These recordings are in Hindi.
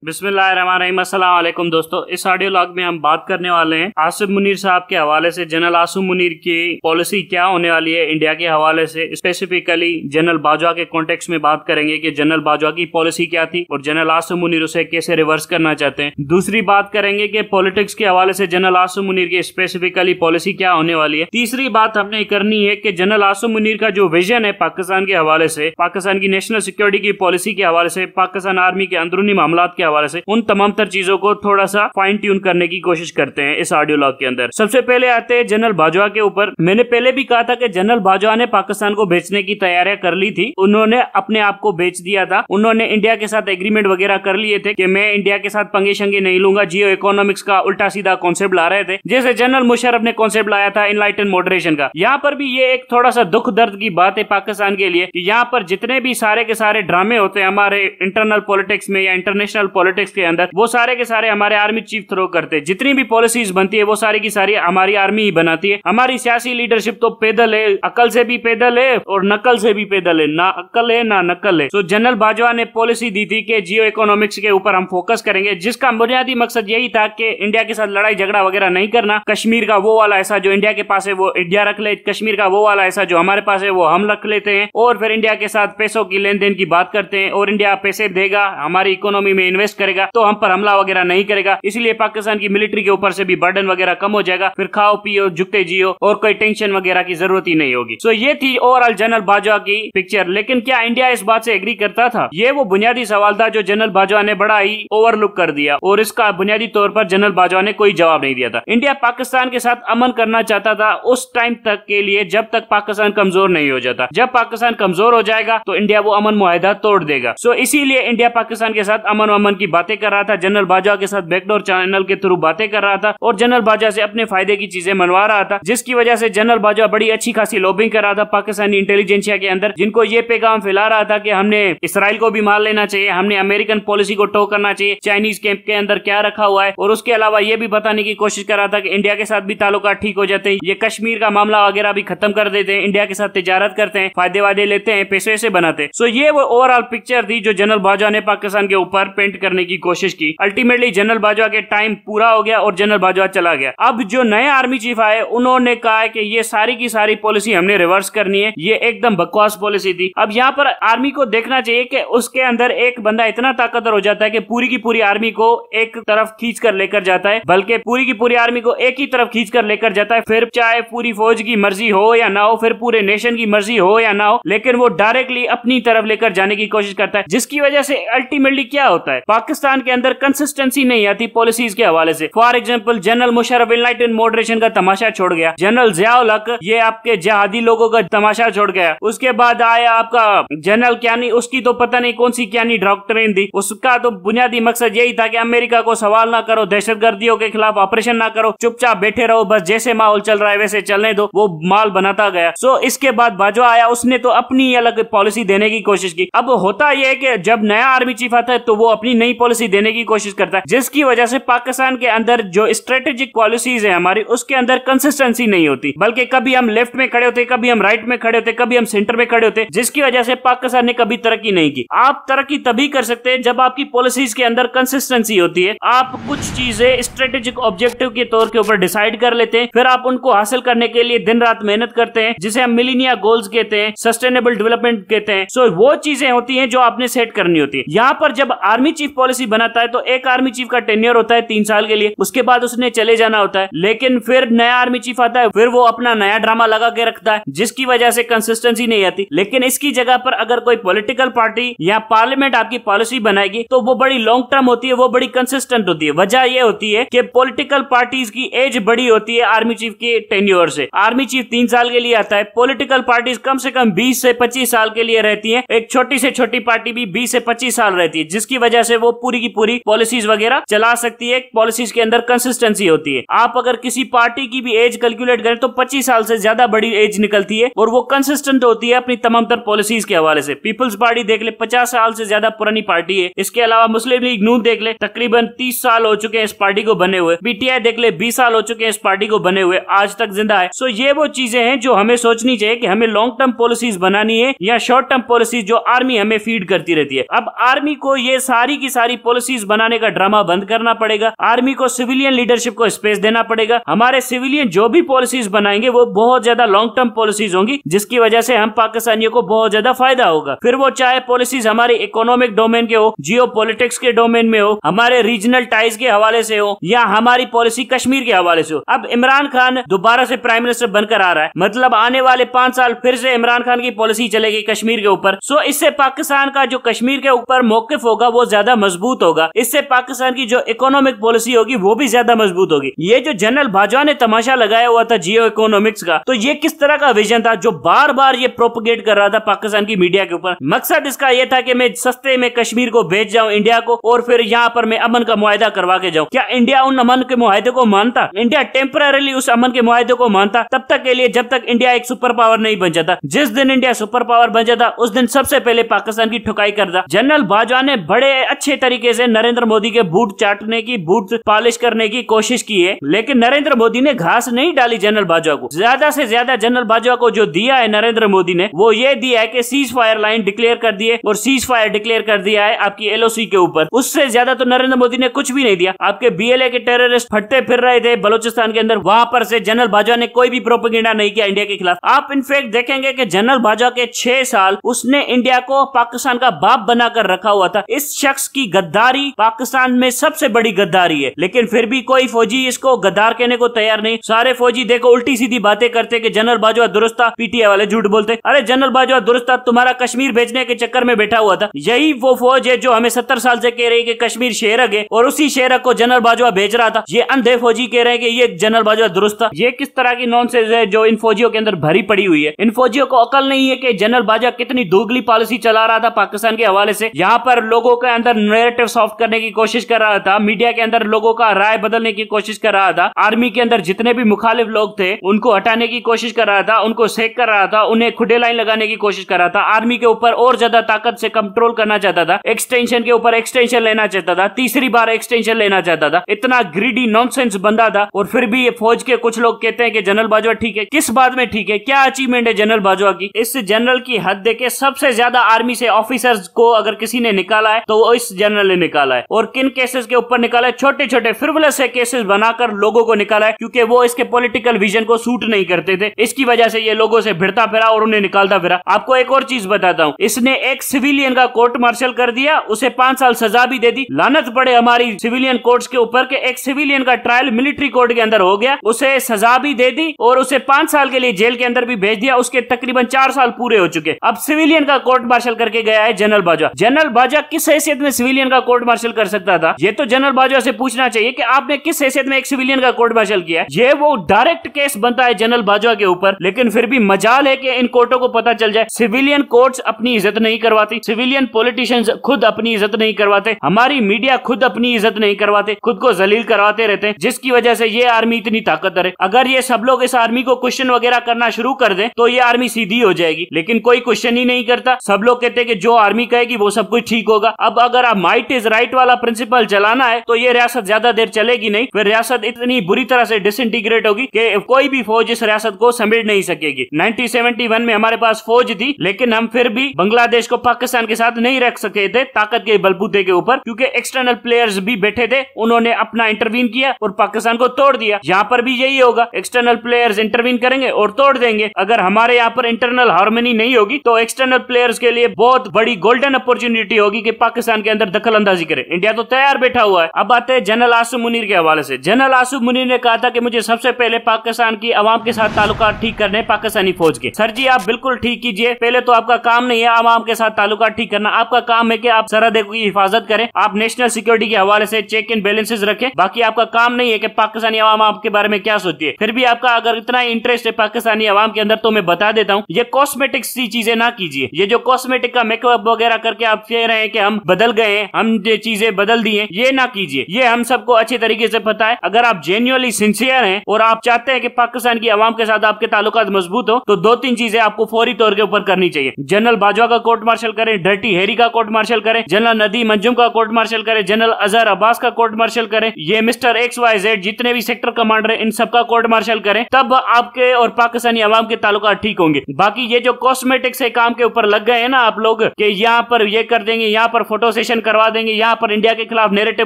बिस्मिल्लाहिर्रहमानिर्रहीम। अस्सलाम वालेकुम दोस्तों, इस ऑडियो लॉग में हम बात करने वाले हैं आसिफ मुनीर साहब के हवाले से जनरल आसिफ मुनीर की पॉलिसी क्या होने वाली है इंडिया के हवाले से। स्पेसिफिकली जनरल बाजवा के कॉन्टेक्स्ट में बात करेंगे कि जनरल बाजवा की पॉलिसी क्या थी और जनरल आसिफ मुनीर उसे कैसे रिवर्स करना चाहते हैं। दूसरी बात करेंगे कि पॉलिटिक्स के हवाले से जनरल आसिफ मुनीर की स्पेसिफिकली पॉलिसी क्या होने वाली है। तीसरी बात हमने करनी है कि जनरल आसिफ मुनीर का जो विजन है पाकिस्तान के हवाले से, पाकिस्तान की नेशनल सिक्योरिटी की पॉलिसी के हवाले से, पाकिस्तान आर्मी के अंदरूनी मामलात के हवाले से, उन तमाम तर चीजों को थोड़ा सा फाइन ट्यून करने की कोशिश करते हैं इस ऑडियो लॉग के अंदर। सबसे पहले आते हैं जनरल बाजवा के ऊपर। मैंने पहले भी कहा था कि जनरल बाजवा ने पाकिस्तान को बेचने की तैयारियां कर ली थी, उन्होंने अपने आप को बेच दिया था। उन्होंने इंडिया के साथ एग्रीमेंट वगैरह कर लिए थे कि मैं इंडिया के साथ पंगे शंगे नहीं लूंगा। जियो इकोनॉमिक्स का उल्टा सीधा कॉन्सेप्ट ला रहे थे, जैसे जनरल मुशर्रफ ने कॉन्सेप्ट लाया था इनलाइटन मॉडरेशन का। यहाँ पर भी ये एक थोड़ा सा दुख दर्द की बात है पाकिस्तान के लिए कि यहाँ पर जितने भी सारे के सारे ड्रामे होते हैं हमारे इंटरनल पॉलिटिक्स में या इंटरनेशनल पॉलिटिक्स के अंदर, वो सारे के सारे हमारे आर्मी चीफ थ्रो करते हैं। जितनी भी पॉलिसीज बनती है वो सारी की सारी हमारी आर्मी ही बनाती है। हमारी सियासी लीडरशिप तो पैदल है, अकल से भी पैदल है और नकल से भी पैदल है, ना अकल है ना नकल है। तो जनरल बाजवा ने पॉलिसी दी थी कि जियो इकोनॉमिक्स के ऊपर हम फोकस करेंगे, जिसका बुनियादी मकसद यही था कि इंडिया के साथ लड़ाई झगड़ा वगैरह नहीं करना। कश्मीर का वो वाला ऐसा जो इंडिया के पास है वो इंडिया रख ले, कश्मीर का वो वाला ऐसा जो हमारे पास है वो हम रख लेते हैं, और फिर इंडिया के साथ पैसों की लेन देन की बात करते हैं और इंडिया पैसे देगा, हमारी इकोनॉमी में इन्वेस्ट करेगा तो हम पर हमला वगैरह नहीं करेगा। इसलिए पाकिस्तान की मिलिट्री के ऊपर से भी बर्डन वगैरह कम हो जाएगा, फिर खाओ पियो झुकते जियो और कोई टेंशन वगैरह की जरूरत ही नहीं होगी। सो ये थी ओवरऑल जनरल बाजवा की पिक्चर। लेकिन क्या इंडिया इस बात से एग्री करता था? ये वो बुनियादी सवाल था जो जनरल बाजवा ने बड़ा ही ओवरलुक कर दिया और इसका बुनियादी तौर पर जनरल बाजवा ने कोई जवाब नहीं दिया था। इंडिया पाकिस्तान के साथ अमन करना चाहता था उस टाइम तक के लिए जब तक पाकिस्तान कमजोर नहीं हो जाता। जब पाकिस्तान कमजोर हो जाएगा तो इंडिया वो अमन मुआहिदा तोड़ देगा। सो इसीलिए इंडिया पाकिस्तान के साथ अमन की बातें कर रहा था, जनरल बाजवा के साथ बैकडोर चैनल के थ्रू बातें कर रहा था और जनरल बाजवा से अपने फायदे की चीजें मनवा रहा था, जिसकी वजह से जनरल बाजवा बड़ी अच्छी खासी लॉबिंग कर रहा था पाकिस्तानी इंटेलिजेंसिया के अंदर, जिनको ये पैगाम फैला रहा था कि हमने इसराइल को भी मार लेना चाहिए, हमने अमेरिकन पॉलिसी को टो करना चाहिए, चाइनीज कैंप के अंदर क्या रखा हुआ है। और उसके अलावा ये भी बताने की कोशिश कर रहा था कि इंडिया के साथ भी ताल्लुकात ठीक हो जाते हैं, ये कश्मीर का मामला वगैरह भी खत्म कर देते हैं, इंडिया के साथ तिजारत करते हैं, फायदे वादे लेते हैं, पैसे से बनाते हैं। सो ये वो ओवरऑल पिक्चर थी जो जनरल बाजवा ने पाकिस्तान के ऊपर पेंट करने की कोशिश की। अल्टीमेटली जनरल बाजवा के टाइम पूरा हो गया और जनरल बाजवा चला गया। अब जो नए आर्मी चीफ आए उन्होंने कहा है कि ये सारी की सारी पॉलिसी हमने रिवर्स करनी है, ये एकदम बकवास पॉलिसी थी। अब यहाँ पर आर्मी को देखना चाहिए कि उसके अंदर एक बंदा इतना ताकतवर हो जाता है कि पूरी की पूरी आर्मी को एक तरफ खींच कर लेकर जाता है, बल्कि पूरी की पूरी आर्मी को एक ही तरफ खींच कर लेकर जाता है। फिर चाहे पूरी फौज की मर्जी हो या ना हो, फिर पूरे नेशन की मर्जी हो या ना हो, लेकिन वो डायरेक्टली अपनी तरफ लेकर जाने की कोशिश करता है, जिसकी वजह से अल्टीमेटली क्या होता है, पाकिस्तान के अंदर कंसिस्टेंसी नहीं आती पॉलिसीज के हवाले से। For example general Musharraf enlighten moderation का तमाशा छोड़ गया, जनरल जियाउल हक ये आपके जहादी लोगों का तमाशा छोड़ गया। उसके बाद आया आपका जनरल क्यानी, उसकी तो पता नहीं कौन सी क्यानी डॉक्ट्रिन थी, उसका तो बुनियादी मकसद यही था कि अमेरिका को सवाल ना करो, दहशतगर्दियों के खिलाफ ऑपरेशन ना करो, चुपचाप बैठे रहो, बस जैसे माहौल चल रहा है वैसे चलने दो, वो माल बनाता गया। सो इसके बाद बाजवा आया, उसने तो अपनी अलग पॉलिसी देने की कोशिश की। अब होता यह है कि जब नया आर्मी चीफ आता है तो वो अपनी नई पॉलिसी देने की कोशिश करता है, जिसकी वजह से पाकिस्तान के अंदर जो स्ट्रेटेजिक पॉलिसीज है हमारी, उसके अंदर कंसिस्टेंसी नहीं होती, बल्कि कभी हम लेफ्ट में खड़े होते, कभी हम राइट में खड़े होते, कभी हम सेंटर में खड़े होते, जिसकी वजह से पाकिस्तान ने कभी तरक्की नहीं की। आप तरक्की तभी कर सकते हैं जब आपकी पॉलिसीज के अंदर कंसिस्टेंसी होती है। आप कुछ चीजें स्ट्रेटेजिक ऑब्जेक्टिव के तौर के ऊपर डिसाइड कर लेते हैं, फिर आप उनको हासिल करने के लिए दिन रात मेहनत करते हैं, जिसे हम मिलेनिया गोल्स कहते हैं, सस्टेनेबल डेवलपमेंट कहते हैं। सो वो चीजें होती हैं जो आपने सेट करनी होती है। यहाँ पर जब आर्मी चीफ पॉलिसी बनाता है तो एक आर्मी चीफ का टेन्योर होता है 3 साल के लिए, उसके बाद उसने चले जाना होता है, लेकिन फिर नया आर्मी चीफ आता है, फिर वो अपना नया ड्रामा लगा के रखता है, जिसकी वजह से कंसिस्टेंसी नहीं आती। लेकिन इसकी जगह पर अगर कोई पॉलिटिकल पार्टी या पार्लियामेंट आपकी पॉलिसी बनाएगी तो वो बड़ी लॉन्ग टर्म होती है, वो बड़ी कंसिस्टेंट होती है। वजह यह होती है कि पॉलिटिकल पार्टीज की एज बड़ी होती है आर्मी चीफ के टेन्योर से। आर्मी चीफ 3 साल के लिए आता है, पॉलिटिकल पार्टीज कम से कम 20 से 25 साल के लिए रहती है, एक छोटी से छोटी पार्टी भी 20 से 25 साल रहती है, जिसकी वजह से वो पूरी की पूरी पॉलिसीज वगैरह चला सकती है। पॉलिसीज के अंदर कंसिस्टेंसी होती है। आप अगर किसी पार्टी की भी एज कैलकुलेट करें तो 25 साल से ज्यादा बड़ी एज निकलती है और वो कंसिस्टेंट होती है अपनी तमाम तर पॉलिसीज के हवाले से। पीपल्स पार्टी देख ले 50 साल से ज्यादा पुरानी पार्टी है। इसके अलावा मुस्लिम लीग नून देख ले, तकरीबन 30 साल हो चुके हैं इस पार्टी को बने हुए। पीटीआई देख ले 20 साल हो चुके हैं इस पार्टी को बने हुए, आज तक जिंदा है। सो ये वो चीजें हैं जो हमें सोचनी चाहिए कि हमें लॉन्ग टर्म पॉलिसीज बनानी है या शॉर्ट टर्म पॉलिसीज जो आर्मी हमें फीड करती रहती है। अब आर्मी को ये सारी की सारी पॉलिसीज बनाने का ड्रामा बंद करना पड़ेगा। आर्मी को सिविलियन लीडरशिप को स्पेस देना पड़ेगा। हमारे सिविलियन जो भी पॉलिसीज बनाएंगे वो बहुत ज्यादा लॉन्ग टर्म पॉलिसीज होंगी, जिसकी वजह से हम पाकिस्तानियों को बहुत ज्यादा फायदा होगा। फिर वो चाहे पॉलिसीज हमारी इकोनॉमिक डोमेन के हो, जियो पॉलिटिक्स के डोमेन में हो, हमारे रीजनल टाइज के हवाले से हो, या हमारी पॉलिसी कश्मीर के हवाले से हो। अब इमरान खान दोबारा से प्राइम मिनिस्टर बनकर आ रहा है, मतलब आने वाले 5 साल फिर से इमरान खान की पॉलिसी चलेगी कश्मीर के ऊपर। सो इससे पाकिस्तान का जो कश्मीर के ऊपर मौकिफ होगा वो ज्यादा मजबूत होगा। इससे पाकिस्तान की जो इकोनॉमिक पॉलिसी होगी वो भी ज्यादा मजबूत होगी। ये जो जनरल बाजवा ने तमाशा लगाया हुआ था जियो इकोनॉमिक्स का, तो ये किस तरह का विजन था जो बार बार ये प्रोपोगेट कर रहा था पाकिस्तान की मीडिया के ऊपर। मकसद इसका ये था कि मैं सस्ते में कश्मीर को भेज जाऊं इंडिया को, और फिर यहाँ पर मैं अमन का मुआहदा करवा के जाऊं। क्या इंडिया उन अमन के मुआहदे को मानता? इंडिया टेम्पररीली उस अमन के मुआहदे को मानता तब तक के लिए जब तक इंडिया एक सुपर पावर नहीं बन जाता। जिस दिन इंडिया सुपर पावर बन जाता उस दिन सबसे पहले पाकिस्तान की ठुकाई करता। जनरल बाजवा ने बड़े अच्छे तरीके से नरेंद्र मोदी के बूट चाटने की, बूट पॉलिश करने की कोशिश की है, लेकिन नरेंद्र मोदी ने घास नहीं डाली जनरल बाजवा को। ज्यादा से ज्यादा जनरल बाजवा को जो दिया है नरेंद्र मोदी ने वो ये दिया है कि सीज फायर लाइन डिक्लेयर कर दिए और सीज फायर डिक्लेयर कर दिया है आपकी एलओसी के ऊपर। उससे ज्यादा तो नरेंद्र मोदी ने कुछ भी नहीं दिया। आपके बीएलए के टेररिस्ट फटते फिर रहे थे बलूचिस्तान के अंदर, वहां पर से जनरल बाजवा ने कोई भी प्रोपेगेंडा नहीं किया इंडिया के खिलाफ। आप इनफैक्ट देखेंगे कि जनरल बाजवा के 6 साल उसने इंडिया को पाकिस्तान का बाप बनाकर रखा हुआ था। इस शख्स की गद्दारी पाकिस्तान में सबसे बड़ी गद्दारी है, लेकिन फिर भी कोई फौजी इसको गद्दार कहने को तैयार नहीं। सारे फौजी देखो उल्टी सीधी बातें करते कि जनरल बाजवा दुरुस्त था, पीटीआई वाले झूठ बोलते। अरे जनरल बाजवा दुरुस्त था, तुम्हारा कश्मीर भेजने के चक्कर में बैठा हुआ था। यही वो फौज है जो हमें 70 साल से कह रही है कि कश्मीर शेरक है, और उसी शेरक को जनरल बाजवा भेज रहा था। ये अंधे फौजी कह रहे हैं कि ये जनरल बाजवा दुरुस्त था। ये किस तरह की नॉनसेंस है जो इन फौजियों के अंदर भरी पड़ी हुई है। इन फौजियों को अकल नहीं है कि जनरल बाजवा कितनी दोगली पॉलिसी चला रहा था पाकिस्तान के हवाले से। यहाँ पर लोगों के अंदर नैरेटिव सॉफ्ट करने की कोशिश कर रहा था, मीडिया के अंदर लोगों का राय बदलने की कोशिश कर रहा था, आर्मी के अंदर जितने भी मुखालिफ लोग थे उनको हटाने की कोशिश कर रहा था, उनको सेक कर रहा था, उन्हें खुडे लाइन लगाने की कोशिश कर रहा था, आर्मी के ऊपर और ज्यादा ताकत से कंट्रोल करना चाहता था, एक्सटेंशन के ऊपर एक्सटेंशन लेना चाहता था, तीसरी बार एक्सटेंशन लेना चाहता था। इतना ग्रीडी नॉनसेंस बंदा था। और फिर भी ये फौज के कुछ लोग कहते हैं कि जनरल बाजवा ठीक है। किस बात में ठीक है? क्या अचीवमेंट है जनरल बाजवा की? इस जनरल की हद देके सबसे ज्यादा आर्मी से ऑफिसर्स को अगर किसी ने निकाला है तो वो इस जनरल ने निकाला है। और किन केसेस के ऊपर निकाला है? छोटे छोटे फ्रिवलस से केसेस बनाकर लोगों को निकाला है, क्योंकि वो इसके पॉलिटिकल विजन को सूट नहीं करते थे। इसकी वजह से ये लोगों से भिड़ता फिरा और उन्हें निकालता फिरा। आपको एक और चीज बताता हूँ, इसने एक सिविलियन का कोर्ट मार्शल कर दिया, उसे 5 साल सजा भी दे दी। लानत पड़े हमारी सिविलियन कोर्ट्स के ऊपर कि एक सिविलियन का ट्रायल मिलिट्री कोर्ट के अंदर हो गया, उसे सजा भी दे दी और उसे 5 साल के लिए जेल के अंदर भी भेज दिया। उसके तकरीबन 4 साल पूरे हो चुके। अब सिविलियन का कोर्ट मार्शल करके गया है जनरल बाजवा। जनरल बाजवा किस हैसियत में सिविलियन का कोर्ट मार्शल कर सकता था? ये तो जनरल बाजवा से पूछना चाहिए कि आपने किस हैसियत में एक सिविलियन का कोर्ट मार्शल किया। ये वो डायरेक्ट केस बनता है जनरल बाजवा के ऊपर, लेकिन फिर भी मजाल है कि इन कोर्टों को पता चल जाए। सिविलियन कोर्ट्स अपनी इज्जत नहीं करवाती, सिविलियन पॉलिटिशियंस खुद अपनी इज्जत नहीं करवाते, हमारी मीडिया खुद अपनी इज्जत नहीं करवाते, खुद को जलील करवाते रहते हैं, जिसकी वजह से ये आर्मी इतनी ताकतवर है। अगर ये सब लोग इस आर्मी को क्वेश्चन वगैरह करना शुरू कर दें तो ये आर्मी सीधी हो जाएगी, लेकिन कोई क्वेश्चन ही नहीं करता। सब लोग कहते हैं कि जो आर्मी कहेगी वो सब कुछ ठीक होगा। अब अगर आप माइट इज राइट वाला प्रिंसिपल चलाना है तो ये रियासत ज्यादा देर चलेगी नहीं, फिर रियासत इतनी बुरी तरह से डिसइंटीग्रेट होगी कि कोई भी फौज इस रियासत को समेट नहीं सकेगी। 1971 में हमारे पास फौज थी, लेकिन हम फिर भी बांग्लादेश को पाकिस्तान के साथ नहीं रख सके थे ताकत के बलबूते के ऊपर, क्योंकि एक्सटर्नल प्लेयर्स भी बैठे थे, उन्होंने अपना इंटरवीन किया और पाकिस्तान को तोड़ दिया। यहाँ पर भी यही होगा, एक्सटर्नल प्लेयर्स इंटरवीन करेंगे और तोड़ देंगे। अगर हमारे यहाँ पर इंटरनल हार्मनी नहीं होगी तो एक्सटर्नल प्लेयर्स के लिए बहुत बड़ी गोल्डन अपॉर्चुनिटी होगी कि पाकिस्तान के अंदर दखल अंदाजी करे। इंडिया तो तैयार बैठा हुआ है। अब आते हैं जनरल आसिम मुनीर के हवाले से। जनरल आसिम मुनीर ने कहा था कि मुझे सबसे पहले पाकिस्तान की आवाम के साथ ताल्लुकात ठीक करने पाकिस्तानी फौज के। सर जी आप बिल्कुल ठीक कीजिए, पहले तो आपका काम नहीं है आवाम के साथ ताल्लुकात ठीक करना, आपका काम है कि आप सरहद की हिफाजत करें, आप नेशनल सिक्योरिटी के हवाले से चेक एंड बैलेंसेस रखें। बाकी आपका काम नहीं है कि पाकिस्तानी आवाम आपके बारे में क्या सोचती है। फिर भी आपका अगर इतना इंटरेस्ट है पाकिस्तानी आवाम के अंदर तो मैं बता देता हूँ, ये कॉस्मेटिक्स की चीजें ना कीजिए। ये जो कॉस्मेटिक का मेकअप वगैरह करके आप कह रहे हैं कि हम बदल गए हैं, हम ये चीजें बदल दी हैं, ये ना कीजिए। ये हम सबको अच्छे तरीके से पता है। अगर आप जेन्युइनली सिंसियर हैं और आप चाहते हैं कि पाकिस्तान की आवाम के साथ आपके ताल्लुकात मजबूत हो तो 2-3 चीजें आपको फौरी तौर के ऊपर करनी चाहिए। जनरल बाजवा का कोर्ट मार्शल करें, डर्टी हैरी का कोर्ट मार्शल करें, जनरल नदीम अंजुम का कोर्ट मार्शल करें, जनरल अजहर अब्बास का कोर्ट मार्शल करें, ये मिस्टर XYZ जितने भी सेक्टर कमांडर इन सबका कोर्ट मार्शल करें, तब आपके और पाकिस्तानी आवाम के ताल्लुकात ठीक होंगे। बाकी ये जो कॉस्मेटिक से काम के ऊपर लग गए हैं ना आप लोग कि यहाँ पर ये कर देंगे, यहाँ पर फोटो सेशन करवा देंगे, यहाँ पर इंडिया के खिलाफ नैरेटिव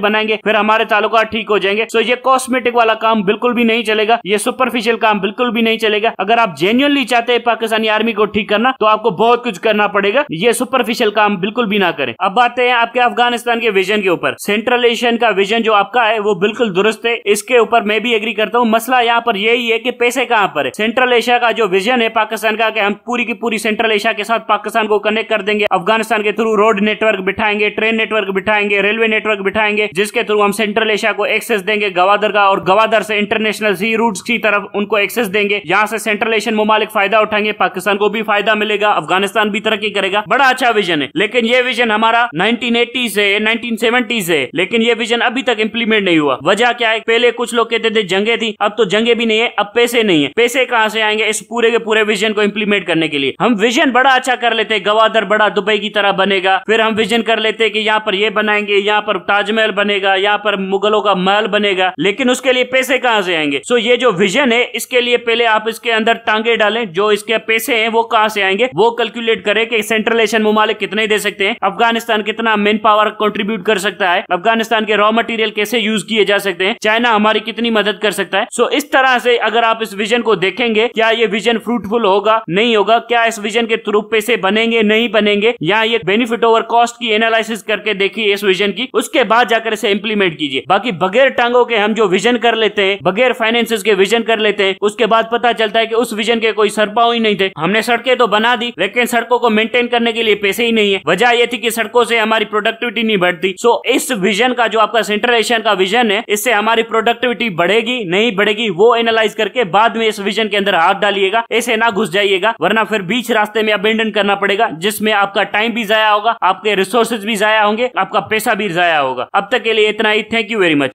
बनाएंगे, फिर हमारे ताल्लुकात ठीक हो जाएंगे। सो ये कॉस्मेटिक वाला काम बिल्कुल भी नहीं चलेगा, ये सुपरफिशियल काम बिल्कुल भी नहीं चलेगा। अगर आप जेन्युइनली चाहते हैं पाकिस्तानी आर्मी को ठीक करना तो आपको बहुत कुछ करना पड़ेगा, ये सुपरफिशियल काम बिल्कुल भी ना करें। अब बात है आपके अफगानिस्तान के विजन के ऊपर। सेंट्रल एशियन का विजन जो आपका है वो बिल्कुल दुरुस्त है, इसके ऊपर मैं भी एग्री करता हूँ। मसला यहाँ पर यही है कि पैसे कहाँ पर है। सेंट्रल एशिया का जो विजन है पाकिस्तान का कि हम पूरी की पूरी सेंट्रल एशिया के साथ पाकिस्तान को कनेक्ट कर देंगे, अफगानिस्तान के थ्रू रोड नेटवर्क बिठाएंगे, ट्रेन नेटवर्क बिठाएंगे, रेलवे नेटवर्क बिठाएंगे, जिसके थ्रू हम सेंट्रल एशिया को एक्सेस देंगे गवादर का, और गवादर से इंटरनेशनल सी रूट्स की तरफ उनको एक्सेस देंगे। यहाँ से सेंट्रल एशियन ममालिक फायदा उठाएंगे, पाकिस्तान को भी फायदा मिलेगा, अफगानिस्तान भी तरक्की करेगा। बड़ा अच्छा विजन है, लेकिन ये विजन हमारा 1980 से 1970 से, लेकिन ये विजन अभी तक इंप्लीमेंट नहीं हुआ। वजह क्या है? पहले कुछ लोग कहते थे जंगे थी, अब तो जंगे भी नहीं है, अब पैसे नहीं है। पैसे कहां से आएंगे इस पूरे के पूरे विजन को इंप्लीमेंट करने के लिए? हम विजन बड़ा अच्छा कर लेते, गवादर बड़ा दुबई की तरह बनेगा, फिर हम विजन कर लेते कि यहाँ पर ये बनाएंगे, यहाँ पर ताजमहल बनेगा, यहाँ पर मुगलों का महल बनेगा, लेकिन उसके लिए पैसे कहां से आएंगे? सो ये जो विजन है इसके लिए पहले आप इसके अंदर टांगे डालें, जो इसके पैसे हैं वो कहां से आएंगे वो कैलकुलेट करें कि सेंट्रल एशियन ममालिक कितने दे सकते हैं, अफगानिस्तान कितना मैन पावर कंट्रीब्यूट कर सकता है, अफगानिस्तान के रॉ मटेरियल कैसे यूज किए जा सकते हैं, चाइना हमारी कितनी मदद कर सकता है। सो इस तरह से अगर आप इस विजन को देखेंगे, क्या ये विजन फ्रूटफुल होगा, नहीं होगा, क्या इस विजन के थ्रू पैसे बनेंगे, नहीं बनेंगे, या ये बेनिफिट ओवर कॉस्ट की एनालिसिस करके देखिए इस विजन की, उसके बाद जाकर इसे इंप्लीमेंट कीजिए। बाकी बगैर टांगों के हम जो विजन कर लेते हैं, बगैर फाइनेंसेस के विजन कर लेते हैं, उसके बाद पता चलता है कि उस विजन के कोई सरपाव ही नहीं थे। हमने सड़कें तो बना दी, लेकिन सड़कों को मेंटेन करने के लिए पैसे ही नहीं है। वजह यह थी कि सड़कों से हमारी प्रोडक्टिविटी नहीं बढ़ती। सो इस विजन का जो आपका सेंट्रल एशियन का विजन है, इससे हमारी प्रोडक्टिविटी बढ़ेगी नहीं बढ़ेगी वो एनालाइज करके बाद में इस विजन के अंदर हाथ डालिएगा, ऐसे ना घुस जाइएगा, वरना फिर बीच रास्ते में अबेंडन करना पड़ेगा, जिसमें आपका टाइम भी जाया होगा, आपके रिसोर्सेज भी जाया होंगे, आपका पैसा भी जाया होगा। अब तक के लिए इतना ही। Thank you very much.